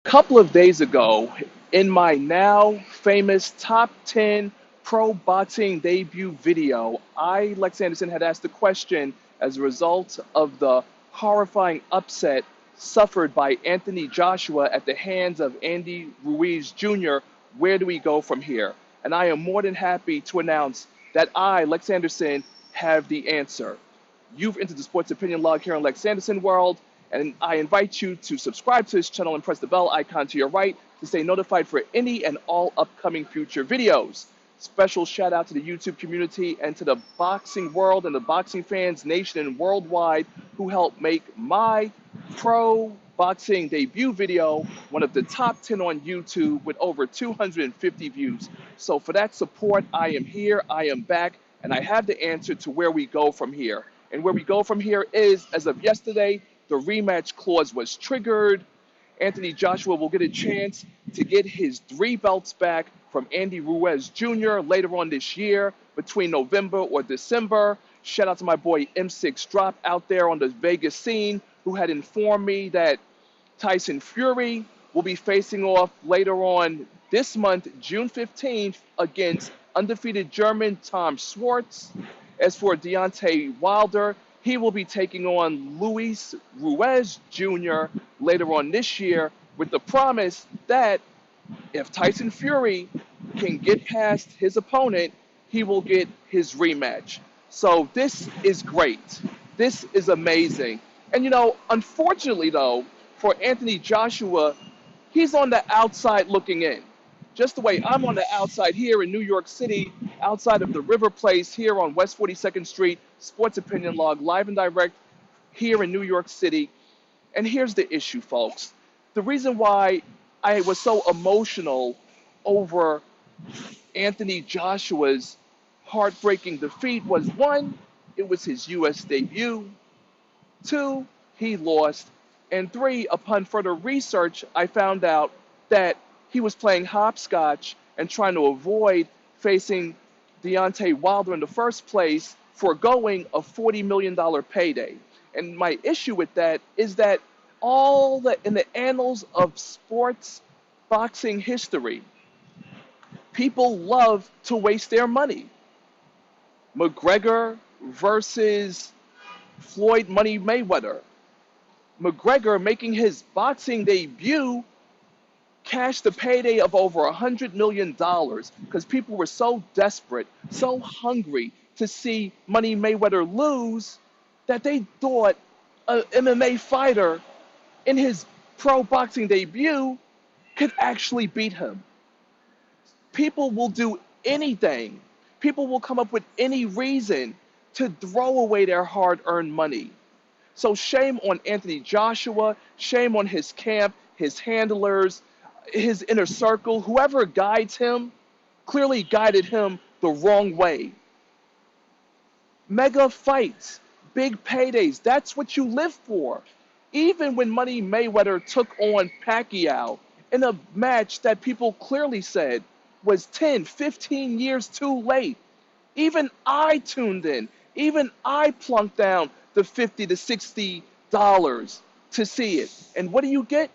Couple of days ago, in my now famous top 10 pro boxing debut video, LexAnderson, had asked the question as a result of the horrifying upset suffered by Anthony Joshua at the hands of Andy Ruiz Jr. Where do we go from here? And I am more than happy to announce that I, LexAnderson, have the answer. You've entered the Sports Opinion Log here on LexAnderson World, and I invite you to subscribe to this channel and press the bell icon to your right to stay notified for any and all upcoming future videos. Special shout out to the YouTube community and to the boxing world and the boxing fans nation and worldwide who helped make my pro boxing debut video one of the top 10 on YouTube with over 250 views. So for that support, I am here, I am back, and I have the answer to where we go from here. And where we go from here is, as of yesterday, the rematch clause was triggered. Anthony Joshua will get a chance to get his 3 belts back from Andy Ruiz Jr. later on this year, between November or December. Shout out to my boy M6 Drop out there on the Vegas scene, who had informed me that Tyson Fury will be facing off later on this month, June 15th, against undefeated German Tom Schwarz. As for Deontay Wilder, he will be taking on Ruiz Jr. later on this year, with the promise that if Tyson Fury can get past his opponent, he will get his rematch. So this is great. This is amazing. And unfortunately though, for Anthony Joshua, he's on the outside looking in. Just the way I'm on the outside here in New York City, outside of the River Place here on West 42nd Street, Sports Opinion Log, live and direct here in New York City. And here's the issue, folks. The reason why I was so emotional over Anthony Joshua's heartbreaking defeat was, one, it was his U.S. debut. Two, he lost. And three, upon further research, I found out that he was playing hopscotch and trying to avoid facing Deontay Wilder in the first place, foregoing a $40 million payday. And my issue with that is that in the annals of sports boxing history, people love to waste their money. McGregor versus Floyd Money Mayweather. McGregor, making his boxing debut, cashed a payday of over $100 million because people were so desperate, so hungry to see Money Mayweather lose that they thought an MMA fighter in his pro boxing debut could actually beat him. People will do anything. People will come up with any reason to throw away their hard-earned money. So shame on Anthony Joshua, shame on his camp, his handlers, his inner circle. Whoever guides him clearly guided him the wrong way. Mega fights, big paydays, that's what you live for. Even when Money Mayweather took on Pacquiao in a match that people clearly said was 10, 15 years too late, even I tuned in. Even I plunked down the $50 to $60 to see it. And what do you get?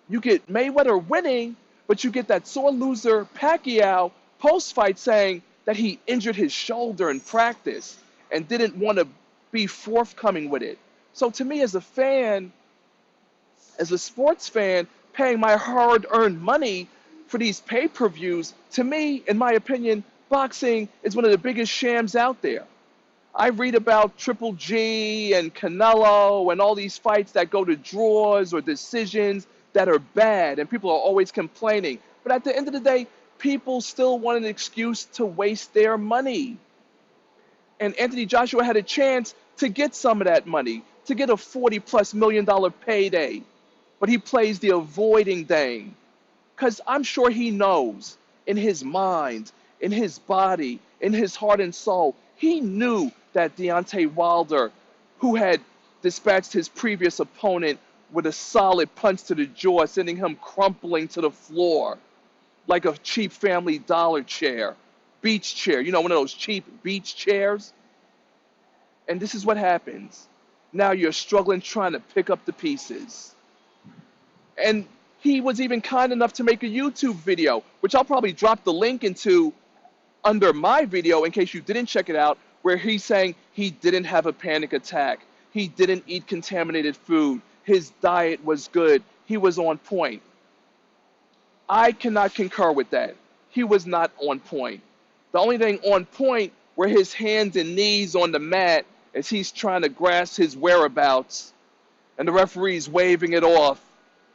You get Mayweather winning, but you get that sore loser Pacquiao post-fight saying that he injured his shoulder in practice and didn't want to be forthcoming with it. So to me, as a fan, as a sports fan, paying my hard-earned money for these pay-per-views, to me, in my opinion, boxing is one of the biggest shams out there. I read about Triple G and Canelo and all these fights that go to draws or decisions that are bad, and people are always complaining. But at the end of the day, people still want an excuse to waste their money. And Anthony Joshua had a chance to get some of that money, to get a $40+ million payday. But he plays the avoiding thing. Because I'm sure he knows in his mind, in his body, in his heart and soul, he knew that Deontay Wilder, who had dispatched his previous opponent with a solid punch to the jaw, sending him crumpling to the floor like a cheap Family Dollar chair, beach chair, one of those cheap beach chairs. And this is what happens. Now you're struggling trying to pick up the pieces. And He was even kind enough to make a YouTube video, which I'll probably drop the link into under my video in case you didn't check it out, where he's saying he didn't have a panic attack. He didn't eat contaminated food. His diet was good. He was on point. I cannot concur with that. He was not on point. The only thing on point were his hands and knees on the mat as he's trying to grasp his whereabouts, and the referee's waving it off,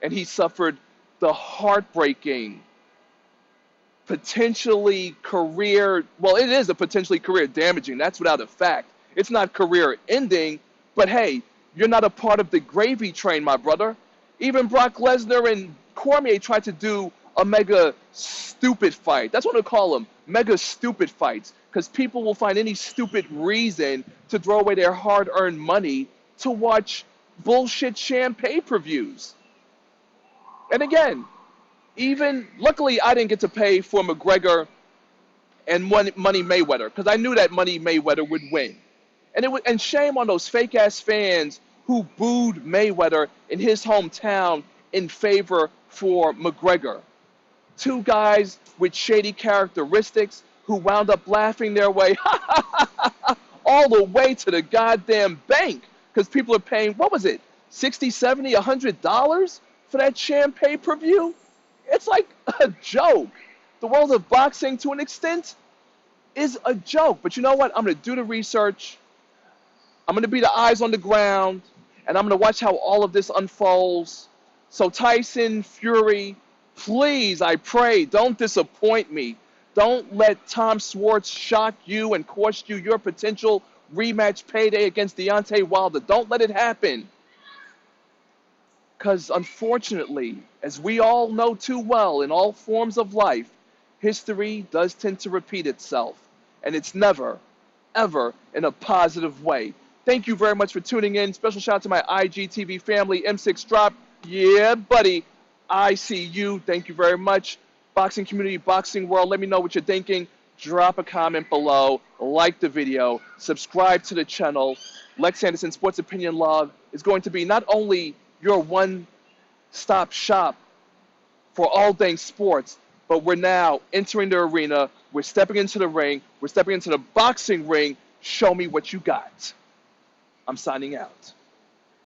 and he suffered the heartbreaking, potentially career, well, it is a potentially career damaging, that's without a fact. It's not career ending, but hey, you're not a part of the gravy train, my brother. Even Brock Lesnar and Cormier tried to do a mega stupid fight. That's what I call them, mega stupid fights, because people will find any stupid reason to throw away their hard-earned money to watch bullshit sham pay-per-views. And again, even luckily I didn't get to pay for McGregor and Money Mayweather, because I knew that Money Mayweather would win. And shame on those fake-ass fans who booed Mayweather in his hometown in favor for McGregor. Two guys with shady characteristics who wound up laughing their way all the way to the goddamn bank, because people are paying, what was it, $60, $70, $100 for that sham pay-per-view? It's like a joke. The world of boxing, to an extent, is a joke. But you know what? I'm going to do the research. I'm going to be the eyes on the ground, and I'm going to watch how all of this unfolds. So Tyson Fury, please, I pray, don't disappoint me. Don't let Tom Schwarz shock you and cost you your potential rematch payday against Deontay Wilder. Don't let it happen. Because unfortunately, as we all know too well in all forms of life, history does tend to repeat itself. And it's never, ever in a positive way. Thank you very much for tuning in. Special shout out to my IGTV family, M6 Drop. Yeah, buddy. I see you. Thank you very much. Boxing community, boxing world, let me know what you're thinking. Drop a comment below. Like the video. Subscribe to the channel. LexAnderson Sports Opinion Log is going to be not only your one-stop shop for all things sports, but we're now entering the arena. We're stepping into the ring. We're stepping into the boxing ring. Show me what you got. I'm signing out.